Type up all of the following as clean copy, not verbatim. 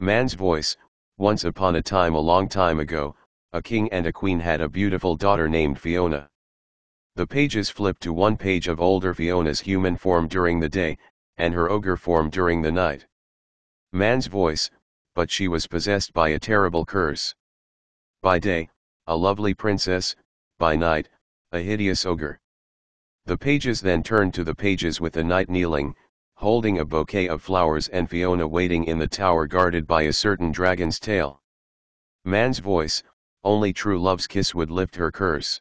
Man's voice. Once upon a time, a long time ago, a king and a queen had a beautiful daughter named Fiona. The pages flipped to one page of older Fiona's human form during the day, and her ogre form during the night. Man's voice. But she was possessed by a terrible curse. By day, a lovely princess, by night, a hideous ogre. The pages then turned to the pages with the knight kneeling, holding a bouquet of flowers, and Fiona waiting in the tower guarded by a certain dragon's tail. Man's voice. Only true love's kiss would lift her curse.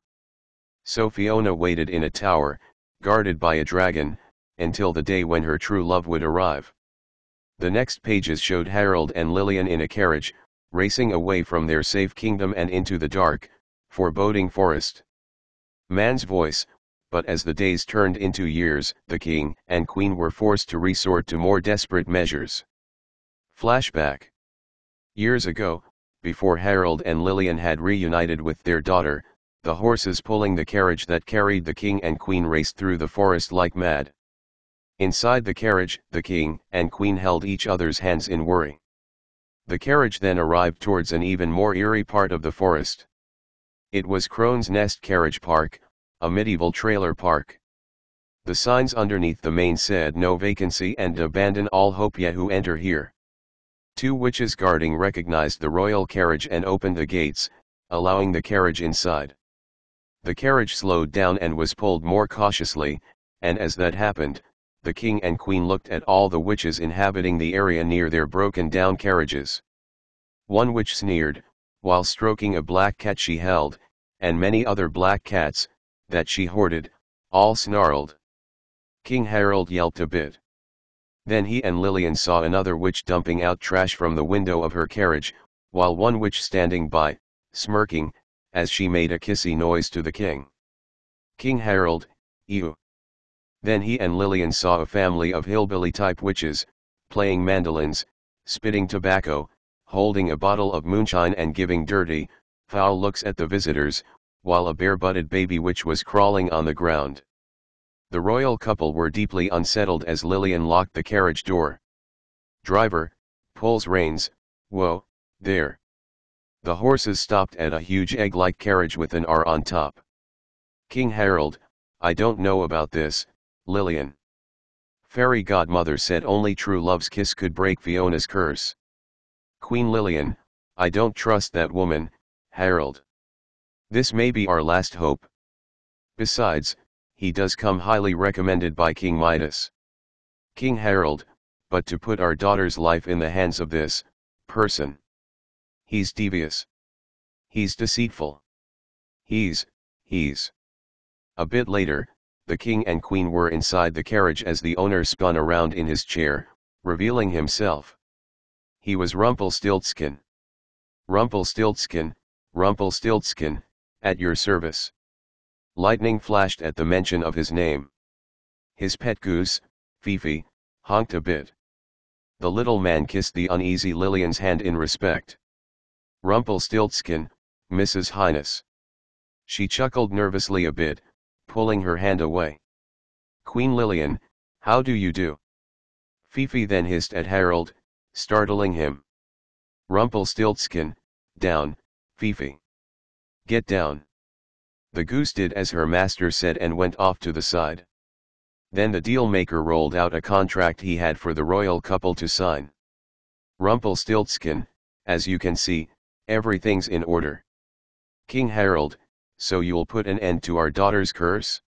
So Fiona waited in a tower, guarded by a dragon, until the day when her true love would arrive. The next pages showed Harold and Lillian in a carriage, racing away from their safe kingdom and into the dark, foreboding forest. Man's voice. But as the days turned into years, the king and queen were forced to resort to more desperate measures. Flashback. Years ago, before Harold and Lillian had reunited with their daughter, the horses pulling the carriage that carried the king and queen raced through the forest like mad. Inside the carriage, the king and queen held each other's hands in worry. The carriage then arrived towards an even more eerie part of the forest. It was Crone's Nest Carriage Park, a medieval trailer park. The signs underneath the main said "No vacancy" and "Abandon all hope ye who enter here." Two witches guarding recognized the royal carriage and opened the gates, allowing the carriage inside. The carriage slowed down and was pulled more cautiously, and as that happened, the king and queen looked at all the witches inhabiting the area near their broken-down carriages. One witch sneered, while stroking a black cat she held, and many other black cats, that she hoarded, all snarled. King Harold yelped a bit. Then he and Lillian saw another witch dumping out trash from the window of her carriage, while one witch standing by, smirking, as she made a kissy noise to the king. King Harold, ew. Then he and Lillian saw a family of hillbilly-type witches, playing mandolins, spitting tobacco, holding a bottle of moonshine and giving dirty, foul looks at the visitors, while a bare-butted baby witch was crawling on the ground. The royal couple were deeply unsettled as Lillian locked the carriage door. "Driver, pulls reins, whoa, there." The horses stopped at a huge egg-like carriage with an R on top. King Harold, "I don't know about this, Lillian." Fairy godmother said only true love's kiss could break Fiona's curse. Queen Lillian, "I don't trust that woman, Harold. This may be our last hope. Besides, he does come highly recommended by King Midas." King Harold, "But to put our daughter's life in the hands of this person. He's devious. He's deceitful. He's. A bit later, the king and queen were inside the carriage as the owner spun around in his chair, revealing himself. He was Rumpelstiltskin. "Rumpelstiltskin, Rumpelstiltskin, at your service." Lightning flashed at the mention of his name. His pet goose, Fifi, honked a bit. The little man kissed the uneasy Lillian's hand in respect. "Rumpelstiltskin, Mrs. Highness." She chuckled nervously a bit, pulling her hand away. "Queen Lillian, how do you do?" Fifi then hissed at Harold, startling him. "Rumpelstiltskin, down, Fifi. Get down." The goose did as her master said and went off to the side. Then the deal-maker rolled out a contract he had for the royal couple to sign. "Rumpelstiltskin, as you can see, everything's in order. King Harold, so you'll put an end to our daughter's curse?"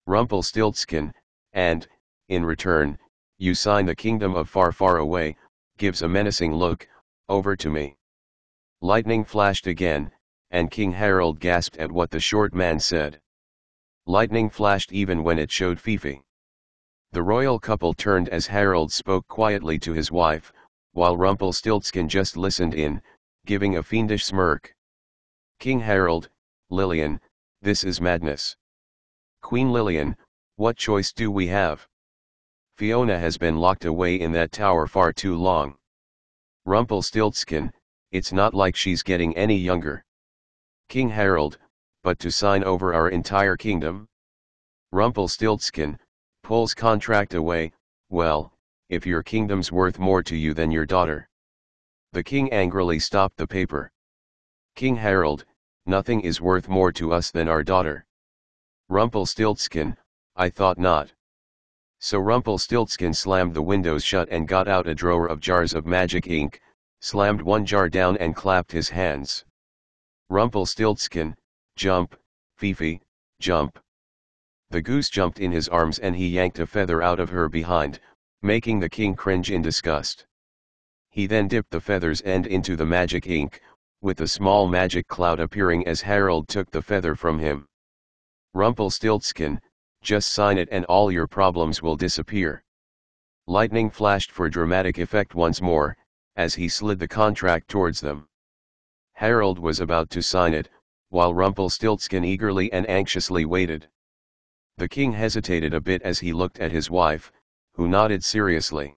"Rumpelstiltskin, and, in return, you sign the kingdom of far far away," gives a menacing look, "over to me." Lightning flashed again, and King Harold gasped at what the short man said. Lightning flashed even when it showed Fifi. The royal couple turned as Harold spoke quietly to his wife, while Rumpelstiltskin just listened in, giving a fiendish smirk. "King Harold, Lillian, this is madness. Queen Lillian, what choice do we have? Fiona has been locked away in that tower far too long. Rumpelstiltskin, it's not like she's getting any younger. King Harold, but to sign over our entire kingdom? Rumpelstiltskin, pulls contract away, well, if your kingdom's worth more to you than your daughter. The king angrily stopped the paper. King Harold, nothing is worth more to us than our daughter. Rumpelstiltskin, I thought not. So Rumpelstiltskin slammed the windows shut and got out a drawer of jars of magic ink, slammed one jar down and clapped his hands. Rumpelstiltskin, jump, Fifi, jump. The goose jumped in his arms and he yanked a feather out of her behind, making the king cringe in disgust. He then dipped the feather's end into the magic ink, with a small magic cloud appearing as Harold took the feather from him. Rumpelstiltskin, just sign it and all your problems will disappear. Lightning flashed for dramatic effect once more, as he slid the contract towards them. Harold was about to sign it, while Rumpelstiltskin eagerly and anxiously waited. The king hesitated a bit as he looked at his wife, who nodded seriously.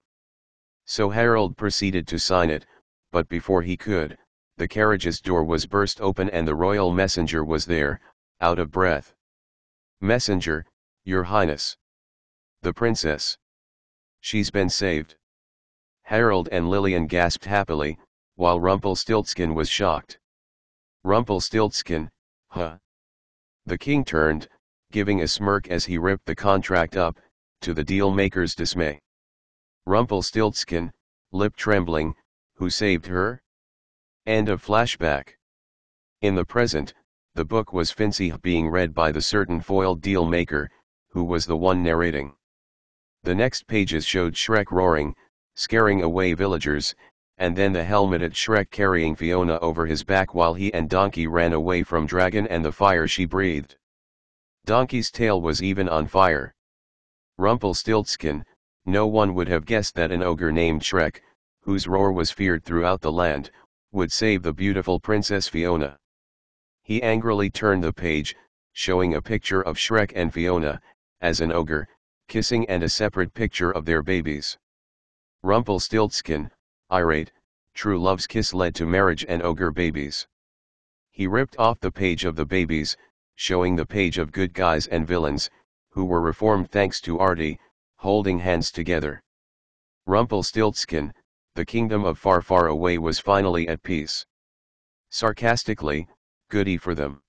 So Harold proceeded to sign it, but before he could, the carriage's door was burst open and the royal messenger was there, out of breath. Messenger, Your Highness. The princess. She's been saved. Harold and Lillian gasped happily, while Rumpelstiltskin was shocked. Rumpelstiltskin, huh? The king turned, giving a smirk as he ripped the contract up, to the deal-maker's dismay. Rumpelstiltskin, lip trembling, who saved her? End of flashback. In the present, the book was Fincy being read by the certain foiled deal-maker, who was the one narrating. The next pages showed Shrek roaring, scaring away villagers, and then the helmeted Shrek carrying Fiona over his back while he and Donkey ran away from Dragon and the fire she breathed. Donkey's tail was even on fire. Rumpelstiltskin, no one would have guessed that an ogre named Shrek, whose roar was feared throughout the land, would save the beautiful Princess Fiona. He angrily turned the page, showing a picture of Shrek and Fiona, as an ogre, kissing and a separate picture of their babies. Rumpelstiltskin, irate, true love's kiss led to marriage and ogre babies. He ripped off the page of the babies, showing the page of good guys and villains, who were reformed thanks to Artie, holding hands together. Rumpelstiltskin, the kingdom of far far away was finally at peace. Sarcastically, goody for them.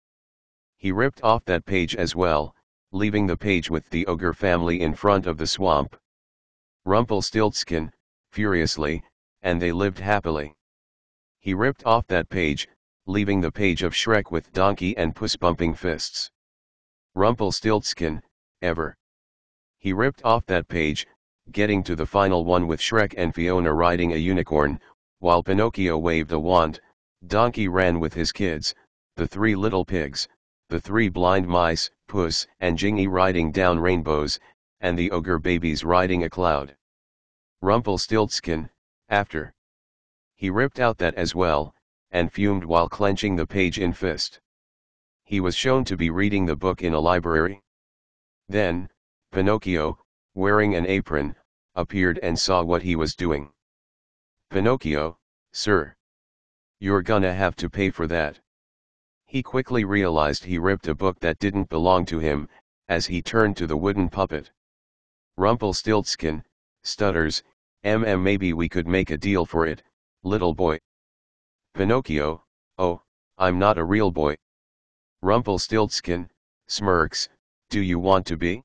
He ripped off that page as well, leaving the page with the ogre family in front of the swamp. Rumpelstiltskin, furiously, and they lived happily. He ripped off that page, leaving the page of Shrek with Donkey and Puss bumping fists. Rumpelstiltskin, ever. He ripped off that page, getting to the final one with Shrek and Fiona riding a unicorn, while Pinocchio waved a wand, Donkey ran with his kids, the three little pigs, the three blind mice, Puss and Jingy riding down rainbows, and the ogre babies riding a cloud. Rumpelstiltskin, after. He ripped out that as well, and fumed while clenching the page in fist. He was shown to be reading the book in a library. Then, Pinocchio, wearing an apron, appeared and saw what he was doing. Pinocchio, sir. You're gonna have to pay for that. He quickly realized he ripped a book that didn't belong to him, as he turned to the wooden puppet. Rumpelstiltskin, stutters, maybe we could make a deal for it, little boy. Pinocchio, oh, I'm not a real boy. Rumpelstiltskin, smirks, do you want to be?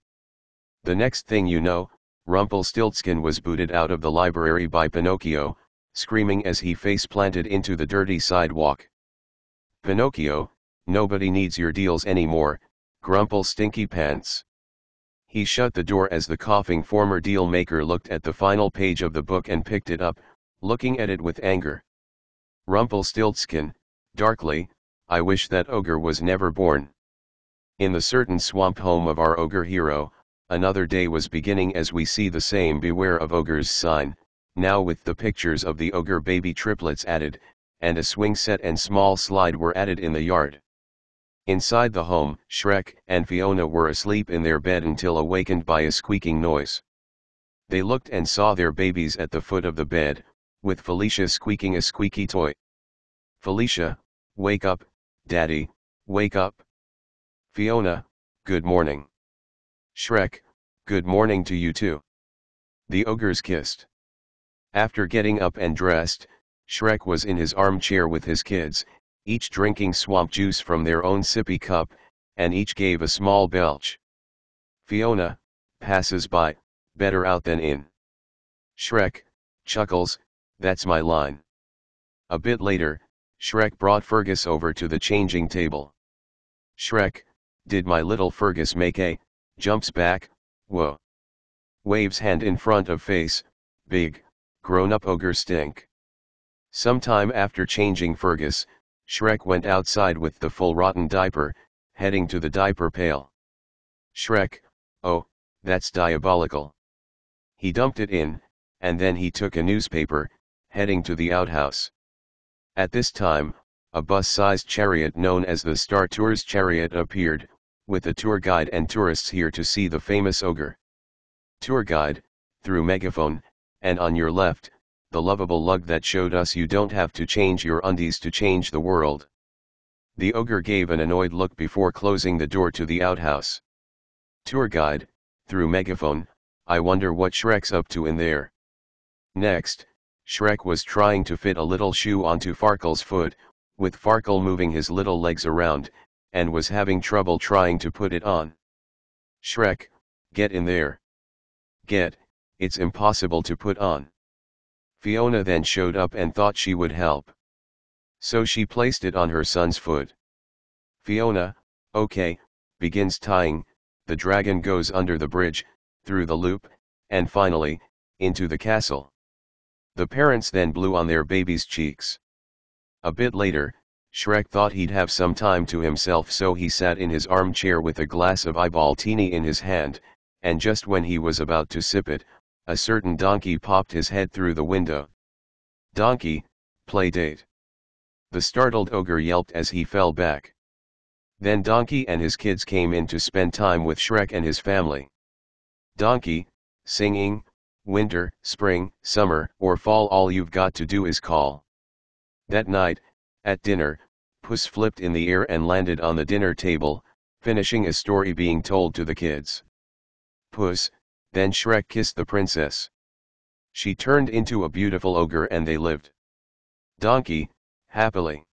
The next thing you know, Rumpelstiltskin was booted out of the library by Pinocchio, screaming as he face-planted into the dirty sidewalk. Pinocchio, nobody needs your deals anymore, grumple stinky pants. He shut the door as the coughing former deal maker looked at the final page of the book and picked it up, looking at it with anger. Rumpelstiltskin, darkly, I wish that ogre was never born. In the certain swamp home of our ogre hero, another day was beginning as we see the same beware of ogres sign, now with the pictures of the ogre baby triplets added, and a swing set and small slide were added in the yard. Inside the home, Shrek and Fiona were asleep in their bed until awakened by a squeaking noise. They looked and saw their babies at the foot of the bed, with Felicia squeaking a squeaky toy. Felicia, wake up, Daddy, wake up. Fiona, good morning. Shrek, good morning to you too. The ogres kissed. After getting up and dressed, Shrek was in his armchair with his kids, each drinking swamp juice from their own sippy cup, and each gave a small belch. Fiona, passes by, better out than in. Shrek, chuckles, that's my line. A bit later, Shrek brought Fergus over to the changing table. Shrek, did my little Fergus make a, jumps back, whoa. Waves hand in front of face, big, grown-up ogre stink. Sometime after changing Fergus, Shrek went outside with the full rotten diaper, heading to the diaper pail. Shrek, oh, that's diabolical. He dumped it in, and then he took a newspaper, heading to the outhouse. At this time, a bus-sized chariot known as the Star Tours chariot appeared, with a tour guide and tourists here to see the famous ogre. Tour guide, through megaphone, and on your left, the lovable lug that showed us you don't have to change your undies to change the world. The ogre gave an annoyed look before closing the door to the outhouse. Tour guide, through megaphone, I wonder what Shrek's up to in there. Next, Shrek was trying to fit a little shoe onto Farkle's foot, with Farkle moving his little legs around, and was having trouble trying to put it on. Shrek, get in there. Get, it's impossible to put on. Fiona then showed up and thought she would help. So she placed it on her son's foot. Fiona, okay, begins tying, the dragon goes under the bridge, through the loop, and finally, into the castle. The parents then blew on their baby's cheeks. A bit later, Shrek thought he'd have some time to himself, so he sat in his armchair with a glass of eyebaltini in his hand, and just when he was about to sip it, a certain donkey popped his head through the window. Donkey, play date. The startled ogre yelped as he fell back. Then Donkey and his kids came in to spend time with Shrek and his family. Donkey, singing, winter, spring, summer, or fall, all you've got to do is call. That night, at dinner, Puss flipped in the air and landed on the dinner table, finishing a story being told to the kids. Puss, then Shrek kissed the princess. She turned into a beautiful ogre and they lived. Donkey, happily.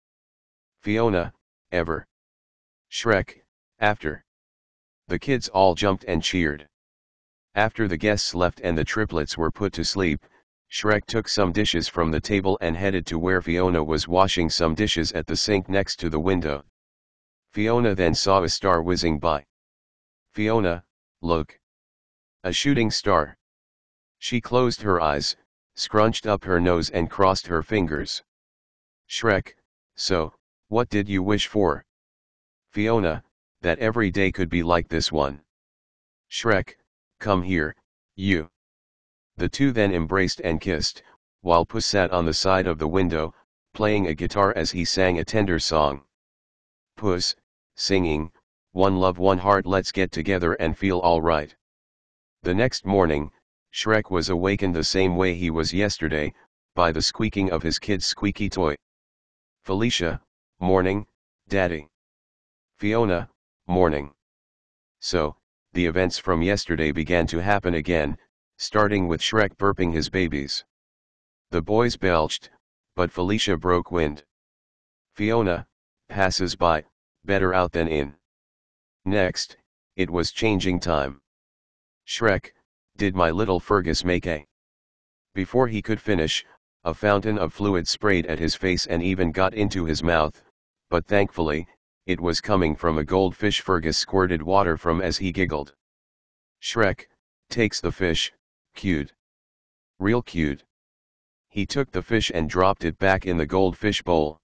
Fiona, ever. Shrek, after. The kids all jumped and cheered. After the guests left and the triplets were put to sleep, Shrek took some dishes from the table and headed to where Fiona was washing some dishes at the sink next to the window. Fiona then saw a star whizzing by. Fiona, look. A shooting star. She closed her eyes, scrunched up her nose and crossed her fingers. Shrek, so, what did you wish for? Fiona, that every day could be like this one. Shrek, come here, you. The two then embraced and kissed, while Puss sat on the side of the window, playing a guitar as he sang a tender song. Puss, singing, one love one heart, let's get together and feel all right. The next morning, Shrek was awakened the same way he was yesterday, by the squeaking of his kid's squeaky toy. Felicia, morning, Daddy. Fiona, morning. So, the events from yesterday began to happen again, starting with Shrek burping his babies. The boys belched, but Felicia broke wind. Fiona, passes by, better out than in. Next, it was changing time. Shrek, did my little Fergus make a? Before he could finish, a fountain of fluid sprayed at his face and even got into his mouth, but thankfully, it was coming from a goldfish Fergus squirted water from as he giggled. Shrek, takes the fish, cute. Real cute. He took the fish and dropped it back in the goldfish bowl.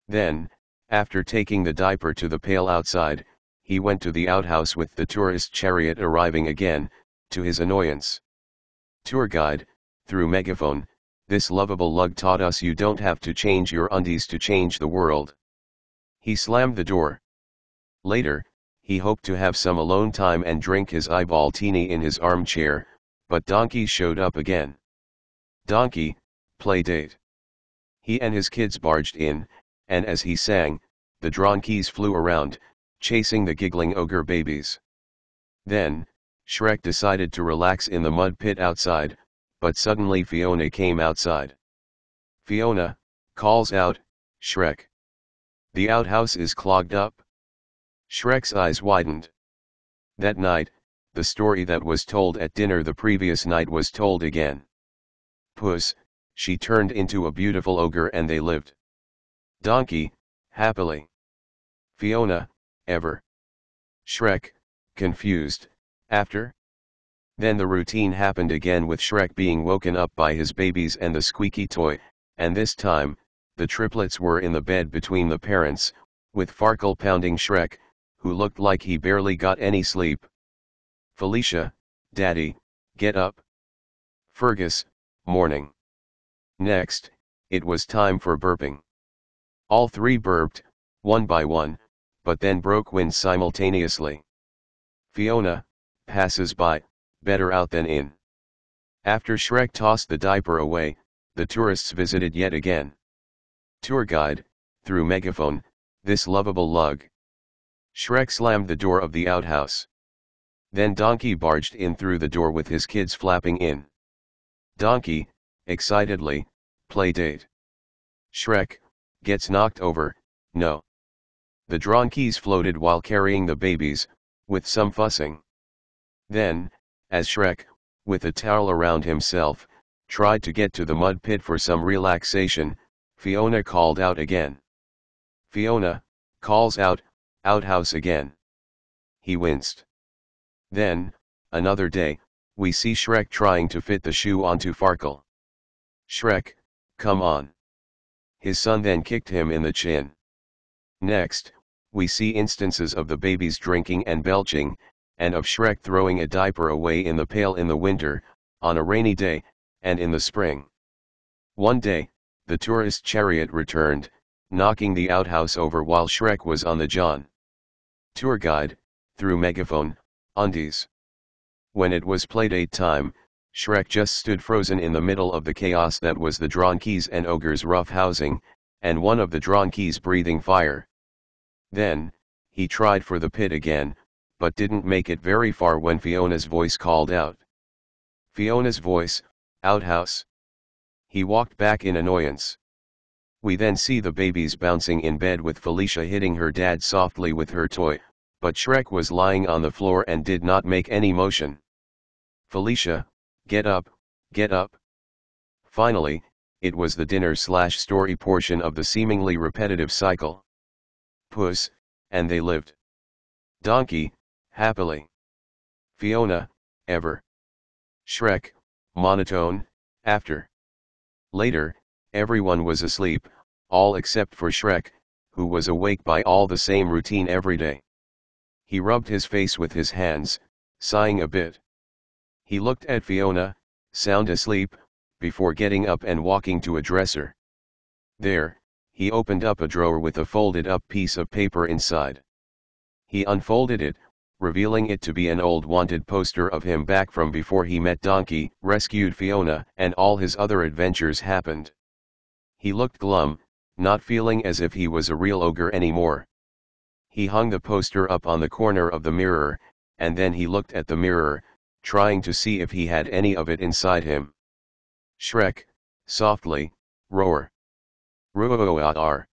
Then, after taking the diaper to the pail outside, he went to the outhouse with the tourist chariot arriving again, to his annoyance. Tour guide, through megaphone, this lovable lug taught us you don't have to change your undies to change the world. He slammed the door. Later, he hoped to have some alone time and drink his eyebaltini in his armchair, but Donkey showed up again. Donkey, play date. He and his kids barged in, and as he sang, the dronkeys flew around, chasing the giggling ogre babies. Then, Shrek decided to relax in the mud pit outside, but suddenly Fiona came outside. Fiona calls out, Shrek. The outhouse is clogged up. Shrek's eyes widened. That night, the story that was told at dinner the previous night was told again. Puss, she turned into a beautiful ogre and they lived. Donkey, happily. Fiona, ever. Shrek, confused, after? Then the routine happened again with Shrek being woken up by his babies and the squeaky toy, and this time, the triplets were in the bed between the parents, with Farkle pounding Shrek, who looked like he barely got any sleep. Felicia, Daddy, get up. Fergus, morning. Next, it was time for burping. All three burped, one by one, but then broke wind simultaneously. Fiona, passes by, better out than in. After Shrek tossed the diaper away, the tourists visited yet again. Tour guide, through megaphone, this lovable lug. Shrek slammed the door of the outhouse. Then Donkey barged in through the door with his kids flapping in. Donkey, excitedly, play date. Shrek, gets knocked over, no. The dronkeys floated while carrying the babies, with some fussing. Then, as Shrek, with a towel around himself, tried to get to the mud pit for some relaxation, Fiona called out again. Fiona, calls out, outhouse again. He winced. Then, another day, we see Shrek trying to fit the shoe onto Farkle. Shrek, come on. His son then kicked him in the chin. Next, we see instances of the babies drinking and belching, and of Shrek throwing a diaper away in the pail in the winter, on a rainy day, and in the spring. One day, the tourist chariot returned, knocking the outhouse over while Shrek was on the john. Tour guide, through megaphone, undies. When it was playdate time, Shrek just stood frozen in the middle of the chaos that was the dronkeys and ogres' rough housing, and one of the dronkeys breathing fire. Then, he tried for the pit again, but didn't make it very far when Fiona's voice called out. Fiona's voice, outhouse. He walked back in annoyance. We then see the babies bouncing in bed with Felicia hitting her dad softly with her toy, but Shrek was lying on the floor and did not make any motion. Felicia, get up, get up. Finally, it was the dinner/story portion of the seemingly repetitive cycle. Puss, and they lived. Donkey, happily. Fiona, ever. Shrek, monotone, after. Later, everyone was asleep, all except for Shrek, who was awake by all the same routine every day. He rubbed his face with his hands, sighing a bit. He looked at Fiona, sound asleep, before getting up and walking to a dresser. There, he opened up a drawer with a folded-up piece of paper inside. He unfolded it, revealing it to be an old wanted poster of him back from before he met Donkey, rescued Fiona, and all his other adventures happened. He looked glum, not feeling as if he was a real ogre anymore. He hung the poster up on the corner of the mirror, and then he looked at the mirror, trying to see if he had any of it inside him. Shrek, softly, roar. Roar.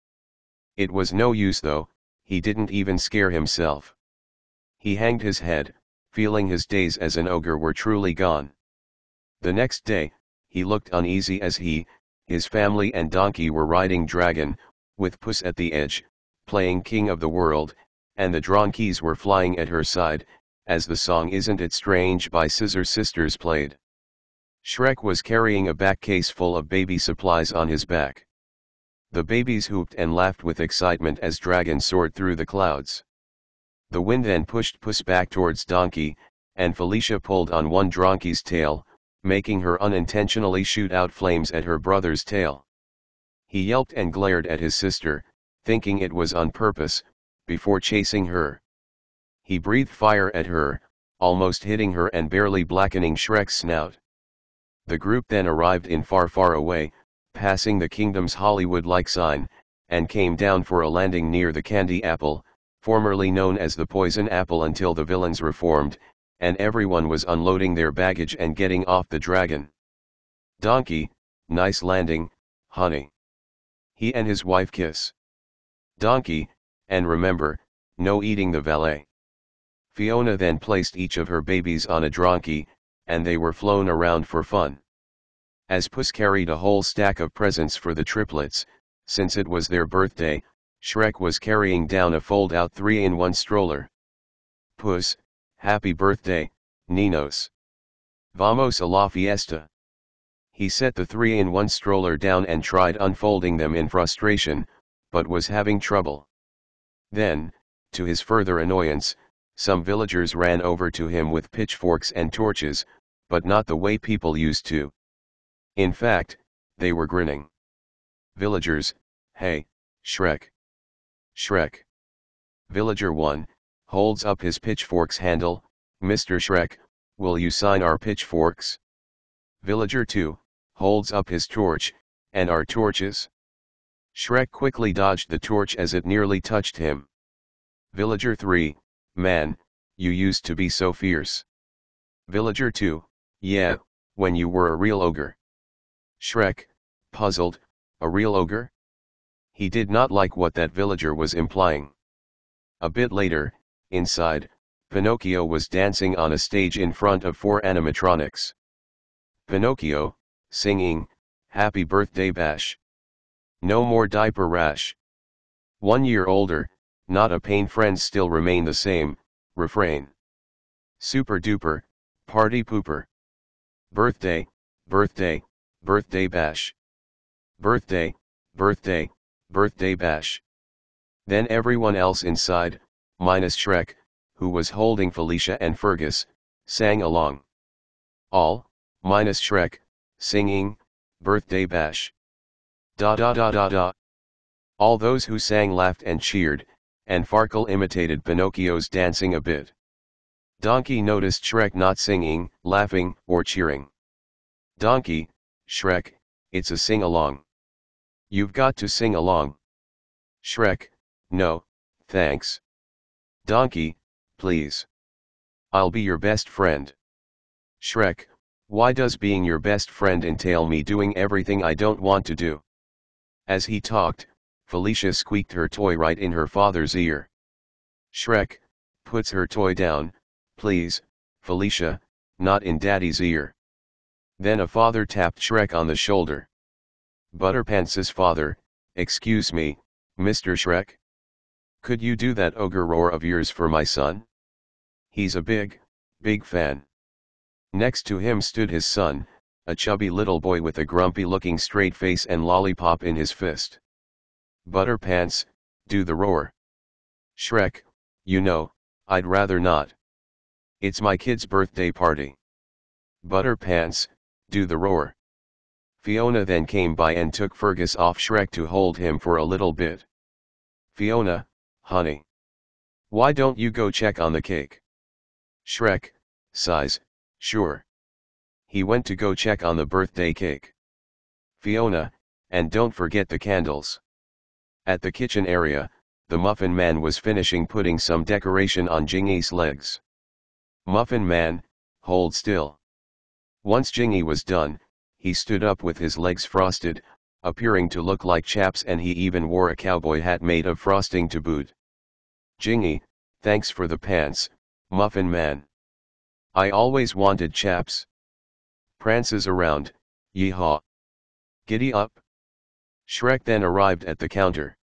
It was no use though, he didn't even scare himself. He hanged his head, feeling his days as an ogre were truly gone. The next day, he looked uneasy as he, his family and Donkey were riding Dragon, with Puss at the edge, playing King of the World, and the dronkeys were flying at her side, as the song Isn't It Strange by Scissor Sisters played. Shrek was carrying a back case full of baby supplies on his back. The babies whooped and laughed with excitement as Dragon soared through the clouds. The wind then pushed Puss back towards Donkey, and Felicia pulled on one donkey's tail, making her unintentionally shoot out flames at her brother's tail. He yelped and glared at his sister, thinking it was on purpose, before chasing her. He breathed fire at her, almost hitting her and barely blackening Shrek's snout. The group then arrived in Far Far Away, passing the kingdom's Hollywood-like sign, and came down for a landing near the Candy Apple, formerly known as the Poison Apple until the villains reformed, and everyone was unloading their baggage and getting off the dragon. Donkey, nice landing, honey. He and his wife kiss. Donkey, and remember, no eating the valet. Fiona then placed each of her babies on a donkey, and they were flown around for fun. As Puss carried a whole stack of presents for the triplets, since it was their birthday, Shrek was carrying down a fold-out 3-in-1 stroller. Puss, happy birthday, Ninos. Vamos a la fiesta. He set the 3-in-1 stroller down and tried unfolding them in frustration, but was having trouble. Then, to his further annoyance, some villagers ran over to him with pitchforks and torches, but not the way people used to. In fact, they were grinning. Villagers, hey, Shrek. Shrek. Villager 1, holds up his pitchfork's handle, Mr. Shrek, will you sign our pitchforks? Villager 2, holds up his torch, and our torches? Shrek quickly dodged the torch as it nearly touched him. Villager 3, man, you used to be so fierce. Villager 2, yeah, when you were a real ogre. Shrek, puzzled, a real ogre? He did not like what that villager was implying. A bit later, inside, Pinocchio was dancing on a stage in front of 4 animatronics. Pinocchio, singing, Happy Birthday Bash. No more diaper rash. 1 year older, not a pain, friends still remain the same, refrain. Super duper, party pooper. Birthday, birthday, birthday bash. Birthday, birthday, birthday bash. Then everyone else inside, minus Shrek, who was holding Felicia and Fergus, sang along. All, minus Shrek, singing, birthday bash. Da da da da da. All those who sang laughed and cheered, and Farkle imitated Pinocchio's dancing a bit. Donkey noticed Shrek not singing, laughing, or cheering. Donkey, Shrek, it's a sing-along. You've got to sing along. Shrek, no, thanks. Donkey, please. I'll be your best friend. Shrek, why does being your best friend entail me doing everything I don't want to do? As he talked, Felicia squeaked her toy right in her father's ear. Shrek, puts her toy down, please, Felicia, not in Daddy's ear. Then a father tapped Shrek on the shoulder. Butterpants's father, excuse me, Mr. Shrek? Could you do that ogre roar of yours for my son? He's a big fan. Next to him stood his son, a chubby little boy with a grumpy-looking straight face and lollipop in his fist. Butterpants, do the roar. Shrek, you know, I'd rather not. It's my kid's birthday party. Butterpants, do the roar. Fiona then came by and took Fergus off Shrek to hold him for a little bit. Fiona, honey. Why don't you go check on the cake? Shrek, sighs, sure. He went to go check on the birthday cake. Fiona, and don't forget the candles. At the kitchen area, the Muffin Man was finishing putting some decoration on Jingy's legs. Muffin Man, hold still. Once Jingy was done, he stood up with his legs frosted, appearing to look like chaps, and he even wore a cowboy hat made of frosting to boot. Jingy, thanks for the pants, Muffin Man. I always wanted chaps. Prances around, yee-haw. Giddy up. Shrek then arrived at the counter.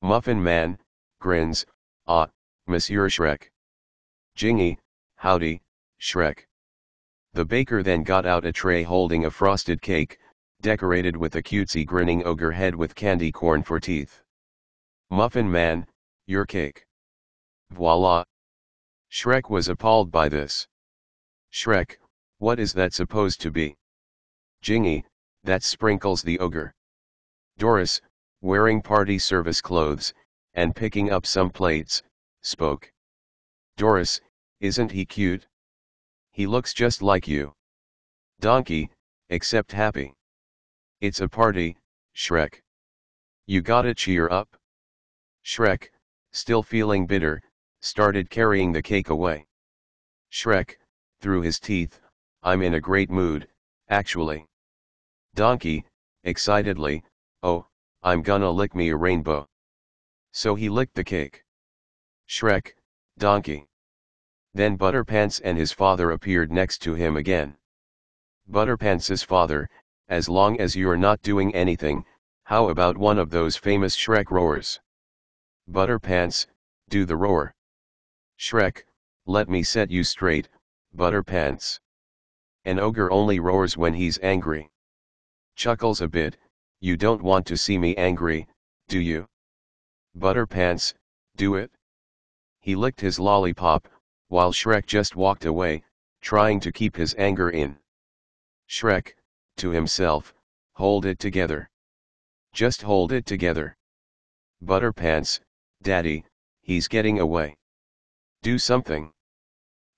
Muffin Man, grins, ah, Monsieur Shrek. Jingy, howdy, Shrek. The baker then got out a tray holding a frosted cake, decorated with a cutesy grinning ogre head with candy corn for teeth. Muffin Man, your cake. Voila. Shrek was appalled by this. Shrek, what is that supposed to be? Jingy, that's Sprinkles the ogre. Doris, wearing party service clothes, and picking up some plates, spoke. Doris, isn't he cute? He looks just like you. Donkey, except happy. It's a party, Shrek. You gotta cheer up. Shrek, still feeling bitter, started carrying the cake away. Shrek, through his teeth, I'm in a great mood, actually. Donkey, excitedly, "Oh, I'm gonna lick me a rainbow." So he licked the cake. Shrek, donkey. Then Butterpants and his father appeared next to him again. Butterpants's father, as long as you're not doing anything, how about one of those famous Shrek roars? Butterpants, do the roar. Shrek, let me set you straight, Butterpants. An ogre only roars when he's angry. Chuckles a bit, you don't want to see me angry, do you? Butterpants, do it. He licked his lollipop, while Shrek just walked away, trying to keep his anger in. Shrek, to himself, hold it together. Just hold it together. Butterpants, Daddy, he's getting away. Do something.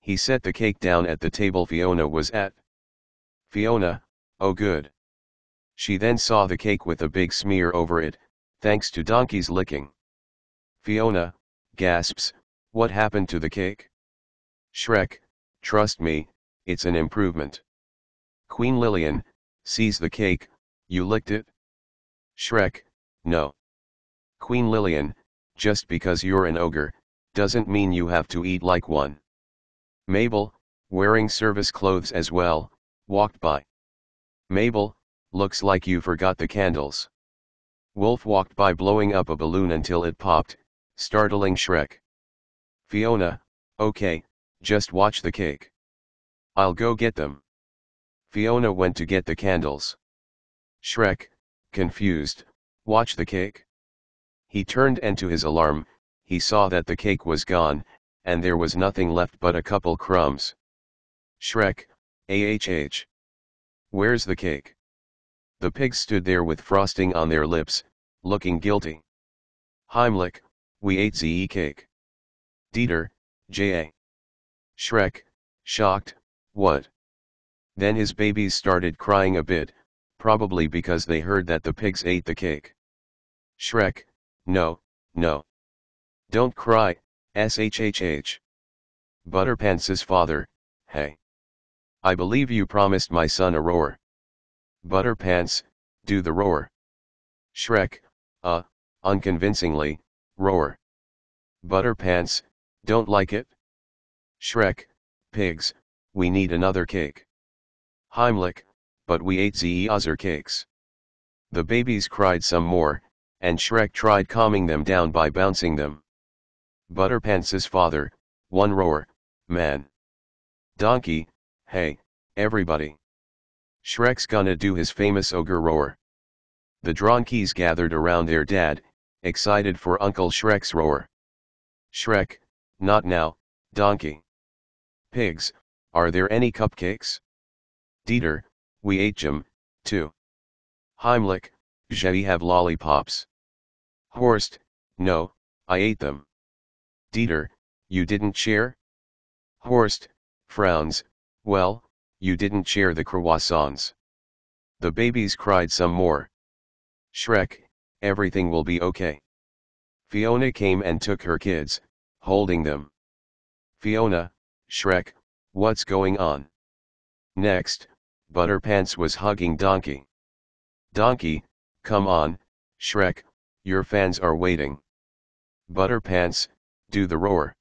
He set the cake down at the table Fiona was at. Fiona, oh good. She then saw the cake with a big smear over it, thanks to Donkey's licking. Fiona, gasps, what happened to the cake? Shrek, trust me, it's an improvement. Queen Lillian, sees the cake, you licked it? Shrek, no. Queen Lillian, just because you're an ogre, doesn't mean you have to eat like one. Mabel, wearing service clothes as well, walked by. Mabel, looks like you forgot the candles. Wolf walked by blowing up a balloon until it popped, startling Shrek. Fiona, okay, just watch the cake. I'll go get them. Fiona went to get the candles. Shrek, confused, watch the cake. He turned and to his alarm, he saw that the cake was gone, and there was nothing left but a couple crumbs. Shrek, ahh. Where's the cake? The pigs stood there with frosting on their lips, looking guilty. Heimlich, we ate the cake. Dieter, J.A. Shrek, shocked, what? Then his babies started crying a bit, probably because they heard that the pigs ate the cake. Shrek, no, no. Don't cry, shhh. Butterpants's father, hey. I believe you promised my son a roar. Butterpants, do the roar. Shrek, unconvincingly, roar. Butterpants, don't like it? Shrek, pigs, we need another cake. Heimlich, but we ate the other cakes. The babies cried some more, and Shrek tried calming them down by bouncing them. Butterpants's father, one roar, man. Donkey, hey, everybody. Shrek's gonna do his famous ogre roar. The Dronkeys gathered around their dad, excited for Uncle Shrek's roar. Shrek, not now, Donkey. Pigs, are there any cupcakes? Dieter, we ate them, too. Heimlich, je have lollipops. Horst, no, I ate them. Dieter, you didn't share? Horst, frowns, well, you didn't share the croissants. The babies cried some more. Shrek, everything will be okay. Fiona came and took her kids, holding them. Fiona, Shrek, what's going on? Next, Butterpants was hugging Donkey. Donkey, come on, Shrek, your fans are waiting. Butterpants, do the roar.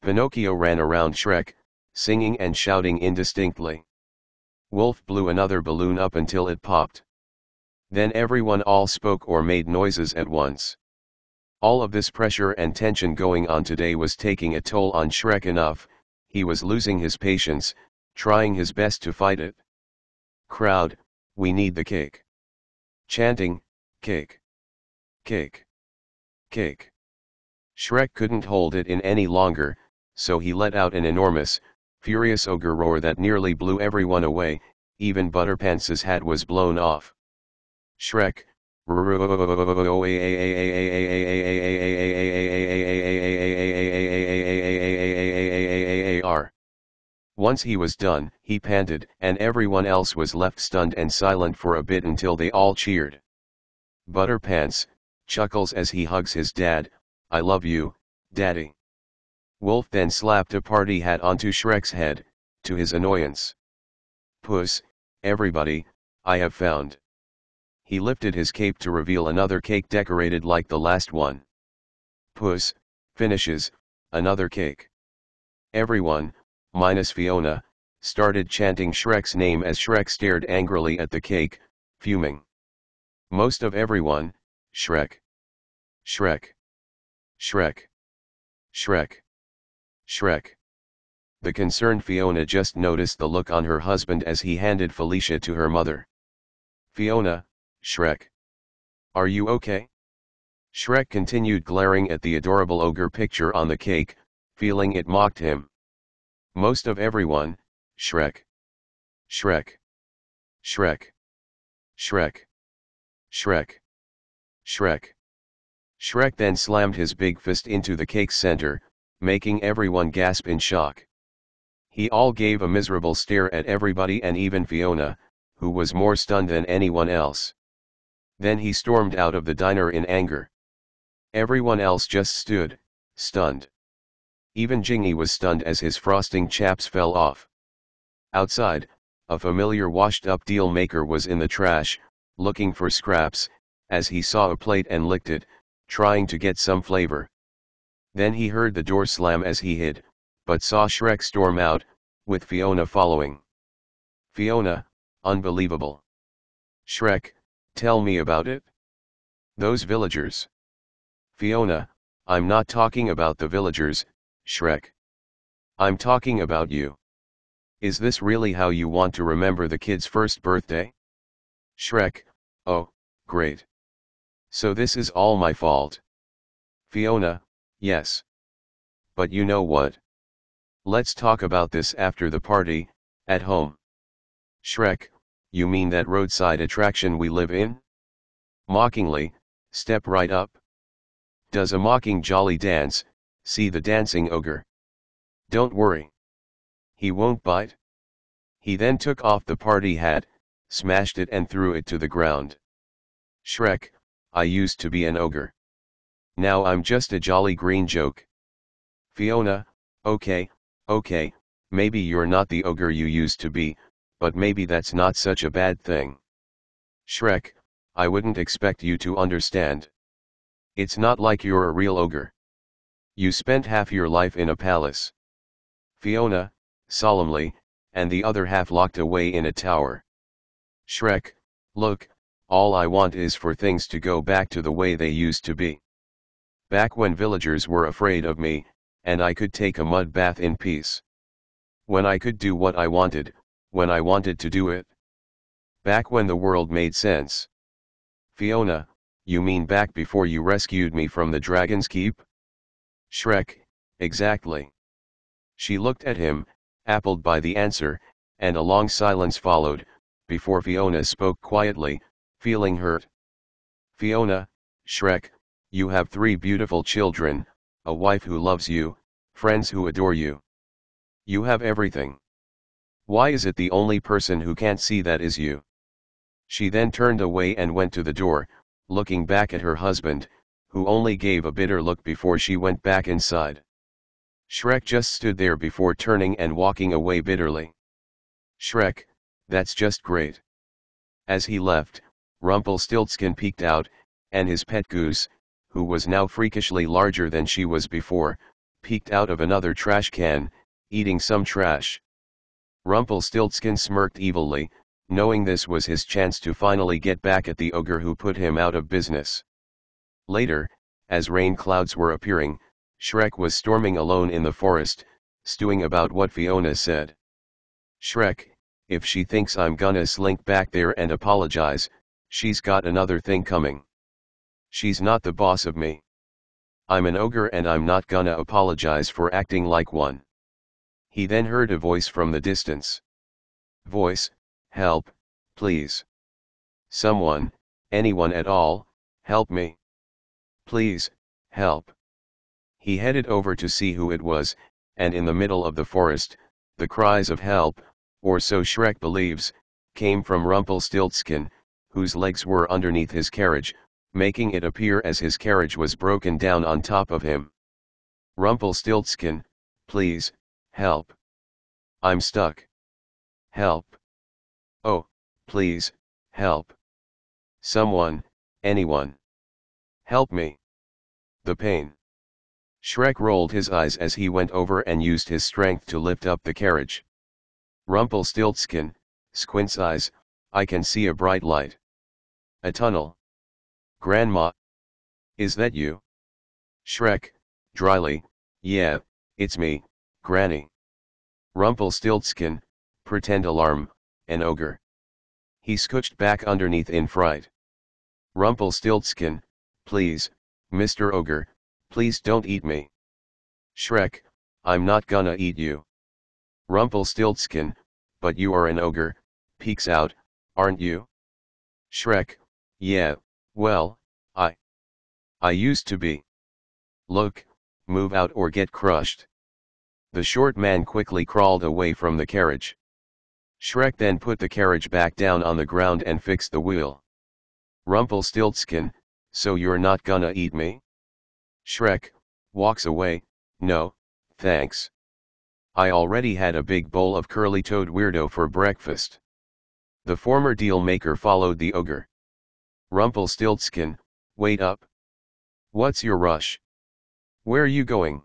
Pinocchio ran around Shrek, singing and shouting indistinctly. Wolf blew another balloon up until it popped. Then everyone all spoke or made noises at once. All of this pressure and tension going on today was taking a toll on Shrek enough, he was losing his patience, trying his best to fight it. Crowd, we need the cake. Chanting, cake. Cake. Cake. Shrek couldn't hold it in any longer, so he let out an enormous, furious ogre roar that nearly blew everyone away, even Butterpants's hat was blown off. Shrek, once he was done, he panted, and everyone else was left stunned and silent for a bit until they all cheered. Butterpants chuckles as he hugs his dad, I love you, Daddy. Wolf then slapped a party hat onto Shrek's head, to his annoyance. Puss, everybody, I have found. He lifted his cape to reveal another cake decorated like the last one. Puss, finishes, another cake. Everyone, minus Fiona, started chanting Shrek's name as Shrek stared angrily at the cake, fuming. Most of everyone, Shrek. Shrek. Shrek. Shrek. Shrek. The concerned Fiona just noticed the look on her husband as he handed Felicia to her mother. Fiona, Shrek. Are you okay? Shrek continued glaring at the adorable ogre picture on the cake, feeling it mocked him. Most of everyone, Shrek. Shrek. Shrek. Shrek. Shrek. Shrek. Shrek then slammed his big fist into the cake's center, making everyone gasp in shock. He all gave a miserable stare at everybody and even Fiona, who was more stunned than anyone else. Then he stormed out of the diner in anger. Everyone else just stood, stunned. Even Jingy was stunned as his frosting chaps fell off. Outside, a familiar washed-up deal maker was in the trash, looking for scraps, as he saw a plate and licked it, trying to get some flavor. Then he heard the door slam as he hid, but saw Shrek storm out, with Fiona following. Fiona, unbelievable. Shrek, tell me about it. Those villagers. Fiona, I'm not talking about the villagers, Shrek. I'm talking about you. Is this really how you want to remember the kid's first birthday? Shrek, oh, great. So this is all my fault. Fiona, yes. But you know what? Let's talk about this after the party, at home. Shrek, you mean that roadside attraction we live in? Mockingly, step right up. Does a mocking jolly dance, see the dancing ogre. Don't worry. He won't bite. He then took off the party hat, smashed it and threw it to the ground. Shrek, I used to be an ogre. Now I'm just a jolly green joke. Fiona, okay, maybe you're not the ogre you used to be, but maybe that's not such a bad thing. Shrek, I wouldn't expect you to understand. It's not like you're a real ogre. You spent half your life in a palace. Fiona, solemnly, and the other half locked away in a tower. Shrek, look, all I want is for things to go back to the way they used to be. Back when villagers were afraid of me, and I could take a mud bath in peace. When I could do what I wanted, when I wanted to do it. Back when the world made sense. Fiona, you mean back before you rescued me from the Dragon's Keep? Shrek, exactly. She looked at him, appalled by the answer, and a long silence followed, before Fiona spoke quietly, feeling hurt. Fiona, Shrek, you have 3 beautiful children, a wife who loves you, friends who adore you. You have everything. Why is it the only person who can't see that is you? She then turned away and went to the door, looking back at her husband, who only gave a bitter look before she went back inside. Shrek just stood there before turning and walking away bitterly. Shrek, that's just great. As he left, Rumpelstiltskin peeked out, and his pet goose, who was now freakishly larger than she was before, peeked out of another trash can, eating some trash. Rumpelstiltskin smirked evilly, knowing this was his chance to finally get back at the ogre who put him out of business. Later, as rain clouds were appearing, Shrek was storming alone in the forest, stewing about what Fiona said. Shrek, if she thinks I'm gonna slink back there and apologize, she's got another thing coming. She's not the boss of me. I'm an ogre and I'm not gonna apologize for acting like one. He then heard a voice from the distance. Voice, help, please. Someone, anyone at all, help me. Please, help. He headed over to see who it was, and in the middle of the forest, the cries of help, or so Shrek believes, came from Rumpelstiltskin, whose legs were underneath his carriage, making it appear as his carriage was broken down on top of him. Rumpelstiltskin, please, help. I'm stuck. Help. Oh, please, help. Someone, anyone. Help me. The pain. Shrek rolled his eyes as he went over and used his strength to lift up the carriage. Rumpelstiltskin squints eyes, I can see a bright light. A tunnel. Grandma. Is that you? Shrek, dryly, yeah, it's me, Granny. Rumpelstiltskin, pretend alarm, an ogre. He scooched back underneath in fright. Rumpelstiltskin, please, Mr. Ogre, please don't eat me. Shrek, I'm not gonna eat you. Rumpelstiltskin, but you are an ogre, peeks out, aren't you? Shrek, yeah, well, I used to be. Look, move out or get crushed. The short man quickly crawled away from the carriage. Shrek then put the carriage back down on the ground and fixed the wheel. Rumpelstiltskin, so you're not gonna eat me? Shrek, walks away, no, thanks. I already had a big bowl of curly-toed weirdo for breakfast. The former deal maker followed the ogre. Rumpelstiltskin, wait up. What's your rush? Where you going?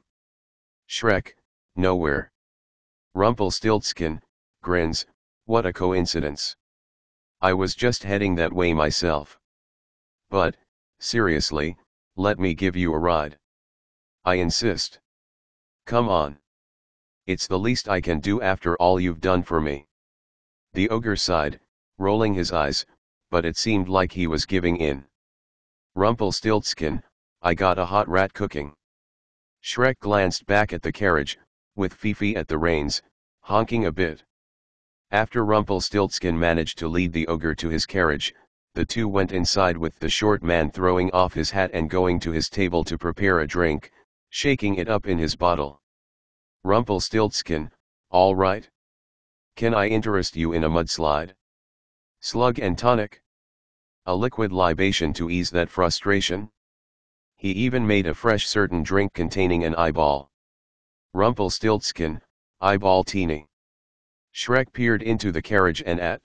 Shrek, nowhere. Rumpelstiltskin, grins, what a coincidence. I was just heading that way myself. But, seriously, let me give you a ride. I insist. Come on. It's the least I can do after all you've done for me. The ogre sighed, rolling his eyes, but it seemed like he was giving in. Rumpelstiltskin, I got a hot rat cooking. Shrek glanced back at the carriage, with Fifi at the reins, honking a bit. After Rumpelstiltskin managed to lead the ogre to his carriage, the two went inside with the short man throwing off his hat and going to his table to prepare a drink, shaking it up in his bottle. Rumpelstiltskin, all right? Can I interest you in a mudslide? Slug and tonic? A liquid libation to ease that frustration? He even made a fresh certain drink containing an eyeball. Rumpelstiltskin, eyeball teeny. Shrek peered into the carriage and at